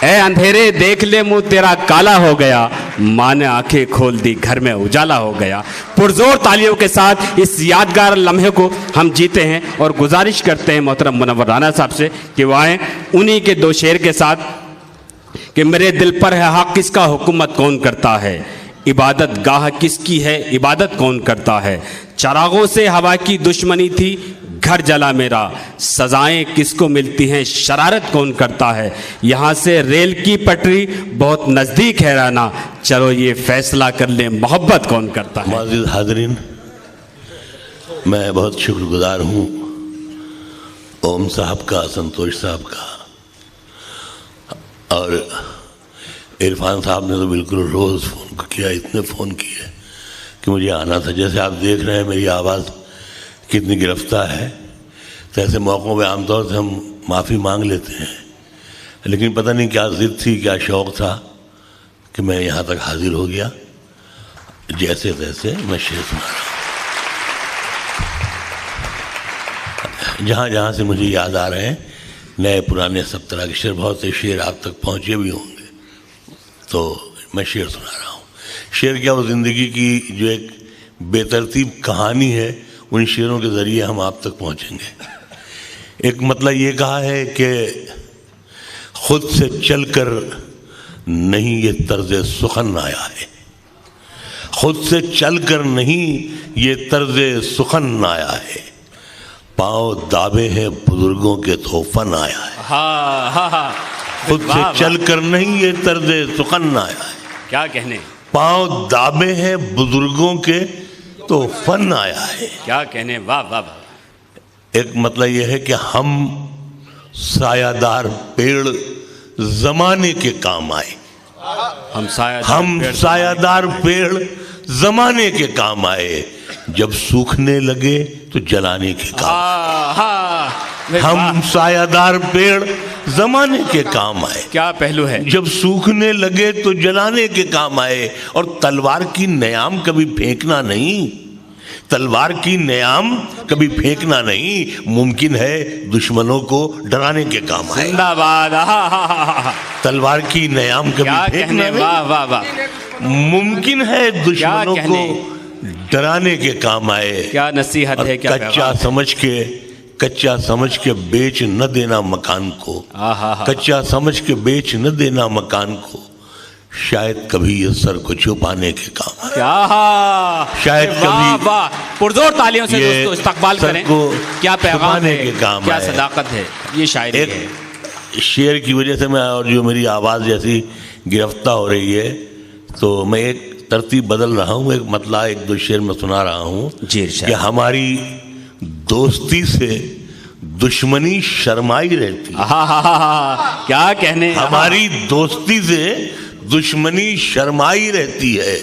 اے اندھیرے دیکھ لے منہ تیرا کالا ہو گیا، ماں نے آنکھیں کھول دی گھر میں اجالا ہو گیا۔ پرزور تالیوں کے ساتھ اس یادگار لمحے کو ہم جیتے ہیں اور گزارش کرتے ہیں محترم منور رانا صاحب سے کہ وہ آئیں انہی کے دو شعر کے ساتھ کہ میرے دل پر ہے حق کس کا حکومت کون کرتا ہے، عبادت گاہ کس کی ہے عبادت کون کرتا ہے، چراغوں سے ہوا کی دشمنی تھی گھر جلا میرا، سزائیں کس کو ملتی ہیں شرارت کون کرتا ہے، یہاں سے ریل کی پٹری بہت نزدیک ہے رانا، چلو یہ فیصلہ کر لیں محبت کون کرتا ہے۔ معزز حاضرین، میں بہت شکر گزار ہوں اوم صاحب کا، سنتوش صاحب کا، اور عرفان صاحب نے تو بالکل روز فون کیا، اتنے فون کیے کہ مجھے آنا تھا۔ جیسے آپ دیکھ رہے ہیں میری آواز کتنی گرفتار ہے، تو ایسے موقعوں پہ عام طور سے ہم معافی مانگ لیتے ہیں، لیکن پتہ نہیں کیا ضد تھی، کیا شوق تھا کہ میں یہاں تک حاضر ہو گیا۔ جیسے تیسے میں شعر سنا رہا ہوں، جہاں جہاں سے مجھے یاد آ رہے ہیں، نئے پرانے سب طرح کے شعر، بہت سے شعر آپ تک پہنچے بھی ہوں گے، تو میں شعر سنا رہا ہوں۔ شعر کیا، وہ زندگی کی جو ایک بے ترتیب کہانی ہے، ان شعروں کے ذریعے ہم آپ تک پہنچیں گے۔ ایک مطلب یہ کہا ہے کہ خود سے چل کر نہیں یہ طرز سخن آیا ہے، خود سے چل کر نہیں یہ طرز سخن آیا ہے، پاؤں دابے ہیں بزرگوں کے تو فن آیا ہے۔ خود سے چل کر نہیں یہ طرز سخن آیا ہے، کیا کہنے، پاؤں دابے ہیں بزرگوں کے تو فن آیا ہے۔ کیا کہنے، واہ واہ واہ۔ ایک مطلب یہ ہے کہ ہم سایہ دار پیڑ زمانے کے کام آئے، ہم سایہ دار پیڑ زمانے کے کام آئے، جب سوکھنے لگے تو جلانے کے کام آئے۔ ہم سایہ دار پیڑ زمانے کے کام آئے، کیا پہلو ہے، جب سوکھنے لگے تو جلانے کے کام آئے۔ اور تلوار کی نیام کبھی پھینکنا نہیں، تلوار کی نیام کبھی پھینکنا نہیں، ممکن ہے دشمنوں کو ڈرانے کے کام آئے۔ زندہ باد۔ تلوار کی نیام کبھی پھینکنا نہیں، واہ واہ واہ، ممکن ہے دشمنوں کو ڈرانے کے کام آئے۔ کیا نصیحت ہے، کیا کچا سمجھ کے بیچ نہ دینا مکان کو، کچا سمجھ کے بیچ نہ دینا مکان کو، شاید کبھی یہ سر کو چھپانے کے کام آئے۔ شاید کبھی پرزور تالیوں سے دوستو استقبال کریں، کیا پیغام ہے، کیا صداقت ہے، یہ شاعری ہے۔ شعر کی وجہ سے میں، اور جو میری آواز جیسی گرفتہ ہو رہی ہے، تو میں ایک ترتیب بدل رہا ہوں، ایک مطلع ایک دو شعر میں سنا رہا ہوں کہ ہماری دوستی سے دشمنی شرمائی رہتی ہے۔ کیا کہنے، ہماری دوستی سے دشمنی شرمائی رہتی ہے،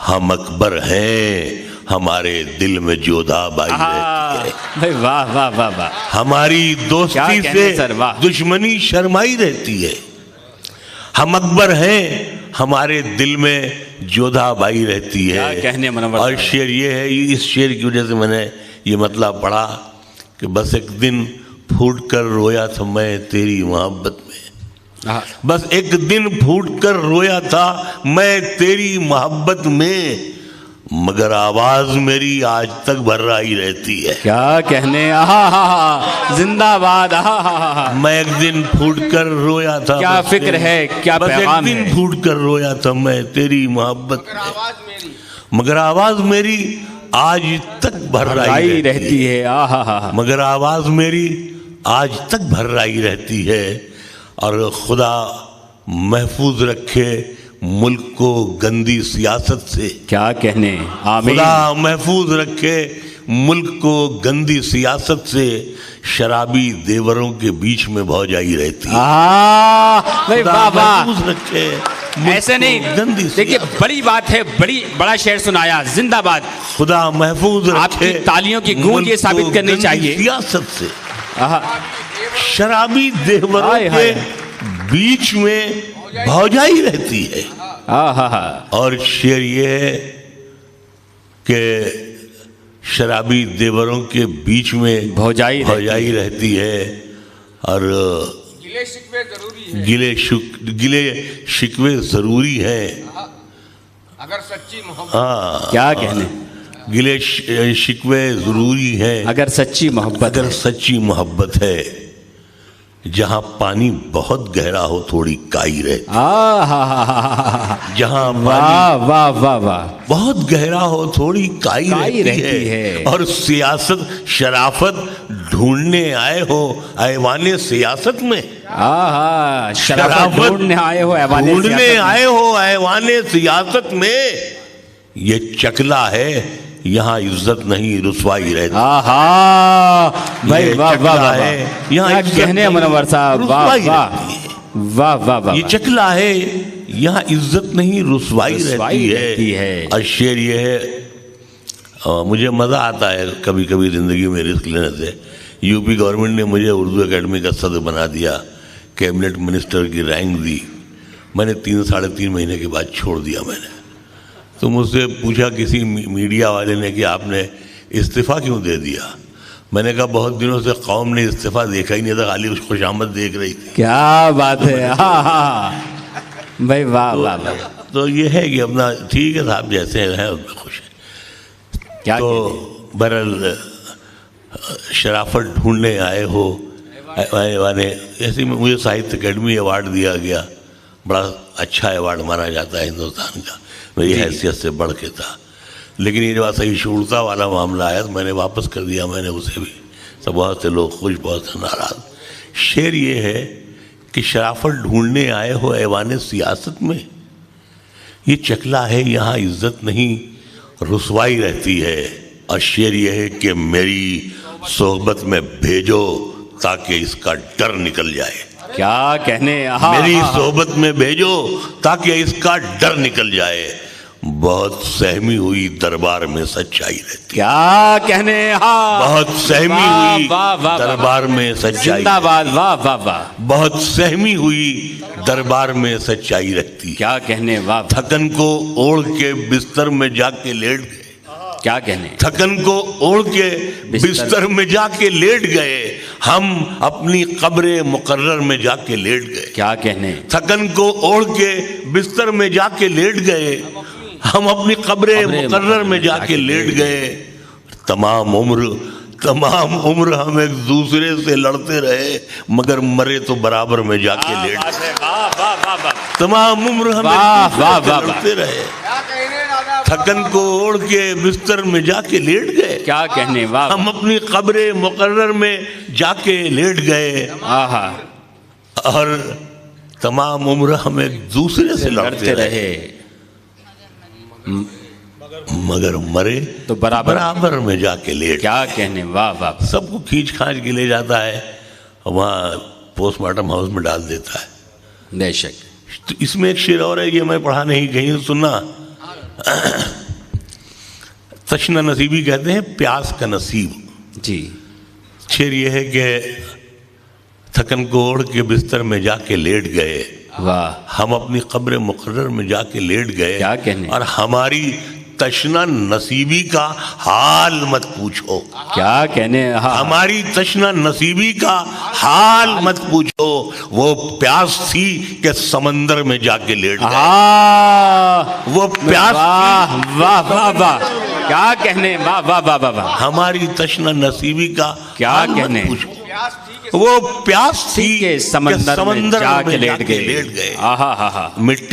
ہم اکبر ہیں ہمارے دل میں جودھا بائی رہتی ہے۔ واہ واہ واہ واہ، ہماری دوستی سے دشمنی شرمائی رہتی ہے، ہم اکبر ہیں ہمارے دل میں جودھا بائی رہتی ہے۔ اور شعر یہ ہے، اس شعر کی وجہ سے میں نے یہ مطلب پڑھا کہ بس ایک دن پھوٹ کر رویا تھا میں تیری محبت میں، بس ایک دن پھوٹ کر رویا تھا میں تیری محبت میں، مگر آواز میری آج تک بھرائی رہتی ہے۔ کیا کہنے، زندہ باد۔ میں ایک دن پھوٹ کر رویا تھا، کیا فکر ہے، کیا پیغام ہے، ایک دن پھوٹ کر رویا تھا میں تیری محبت میں، مگر آواز میری آج تک بھرائی رہتی ہے، مگر آواز میری آج تک بھرائی رہتی ہے۔ اور خدا محفوظ رکھے ملک کو گندی سیاست سے، کیا کہنے، آمین۔ خدا محفوظ رکھے ملک کو گندی سیاست سے، شرابی دیوروں کے بیچ میں بھوجائی رہتی ہے۔ خدا محفوظ رکھے، ایسے نہیں، دیکھیے بڑی بات ہے، بڑا شعر سنایا، زندہ باد۔ خدا محفوظ رکھے، آپ کی تالیوں کی گونج یہ ثابت کرنی چاہیے، سیاست سے شرابی دیوروں کے بیچ میں بھوجائی رہتی ہے۔ اور شعر یہ ہے کہ شرابی دیوروں کے بیچ میں بھوجائی رہتی ہے، اور گلے شکوے ضروری ہیں اگر سچی محبت ہاں کیا کہنے گلے شکوے ضروری ہیں اگر سچی محبت اگر سچی محبت ہے جہاں پانی بہت گہرا ہو تھوڑی کائی رہتی جہاں پانی واہ واہ واہ واہ بہت گہرا ہو تھوڑی کائی رہتی ہے اور سیاست شرافت ڈھونڈنے آئے ہو ایوان سیاست میں شرافت ڈھونڈنے آئے ہو ایوان سیاست میں یہ چکلا ہے یہاں عزت نہیں رسوائی رہتی بھائی واہ واہ واہ یہاں کہنے منور صاحب واہ واہ واہ واہ واہ یہ چکلا ہے یہاں عزت نہیں رسوائی رہتی ہے اور شعر یہ ہے مجھے مزہ آتا ہے کبھی کبھی زندگی میں رسک لینے سے یو پی گورنمنٹ نے مجھے اردو اکیڈمی کا صدر بنا دیا کیبنٹ منسٹر کی رینک دی میں نے 3-3.5 مہینے کے بعد چھوڑ دیا میں نے تو مجھ سے پوچھا کسی میڈیا والے نے کہ آپ نے استعفیٰ کیوں دے دیا میں نے کہا بہت دنوں سے قوم نے استعفیٰ دیکھا ہی نہیں تھا خالی خوش آمد دیکھ رہی تھی کیا بات ہے بھائی واہ واہ واہ تو یہ ہے کہ اپنا ٹھیک ہے صاحب جیسے ہیں اس میں خوش ہیں تو بہرحال شرافت ڈھونڈنے آئے ہو ایسے میں مجھے ساہتیہ اکیڈمی ایوارڈ دیا گیا بڑا اچھا ایوارڈ مانا جاتا ہے ہندوستان کا میری حیثیت سے بڑھ کے تھا لیکن یہ جو صحیح شعورتا والا معاملہ آیا تو میں نے واپس کر دیا میں نے اسے بھی تو بہت سے لوگ خوش بہت سے ناراض شعر یہ ہے کہ شرافت ڈھونڈنے آئے ہو ایوان سیاست میں یہ چکلا ہے یہاں عزت نہیں رسوائی رہتی ہے اور شعر یہ ہے کہ میری صحبت میں بھیجو تاکہ اس کا ڈر نکل جائے کیا کہنے میری صحبت میں بھیجو تاکہ اس کا ڈر نکل جائے بہت سہمی ہوئی دربار میں سچائی رہتی کیا کہنے بہت سہمی ہوئی دربار میں سچائی بہت سہمی ہوئی دربار میں سچائی رہتی کیا کہنے واہ تھکن کو اوڑھ کے بستر میں جا کے لیٹ گئے کیا کہنے تھکن کو اوڑھ کے بستر میں جا کے لیٹ گئے ہم اپنی قبر مقرر میں جا کے لیٹ گئے کیا کہنے تھکن کو اوڑھ کے بستر میں جا کے لیٹ گئے ہم اپنی قبر مقرر میں جا کے لیٹ گئے تمام عمر ہم ایک دوسرے سے لڑتے رہے مگر مرے تو برابر میں جا کے لیٹ گئے تمام عمر ہم ایک دوسرے سے لڑتے رہے تھکن کو اوڑھ کے بستر میں جا کے لیٹ گئے کیا کہنے واہ ہم اپنی قبر مقرر میں جا کے لیٹ گئے اور تمام عمر ہم ایک دوسرے سے لڑتے رہے مگر مرے تو برابر میں جا کے لیٹ کیا کہنے واہ واہ سب کو کھینچ کھانچ کے لے جاتا ہے وہاں پوسٹ مارٹم ہاؤس میں ڈال دیتا ہے بے شک تو اس میں ایک شعر اور ہے یہ میں پڑھا نہیں کہیں سننا تشنہ نصیبی کہتے ہیں پیاس کا نصیب جی شعر یہ ہے کہ تھکن کو اوڑھ کے بستر میں جا کے لیٹ گئے واہ ہم اپنی قبر مقرر میں جا کے لیٹ گئے کیا کہنے اور ہماری تشنہ نصیبی کا حال مت پوچھو کیا کہنے ہماری تشنہ نصیبی کا حال مت پوچھو وہ پیاس تھی کہ سمندر میں جا کے لیٹ گئے وہ پیاس واہ واہ واہ واہ کیا کہنے واہ واہ واہ واہ ہماری تشنہ نصیبی کا کیا کہنے وہ پیاس تھی کہ سمندر میں جا کے لیٹ گئے مٹی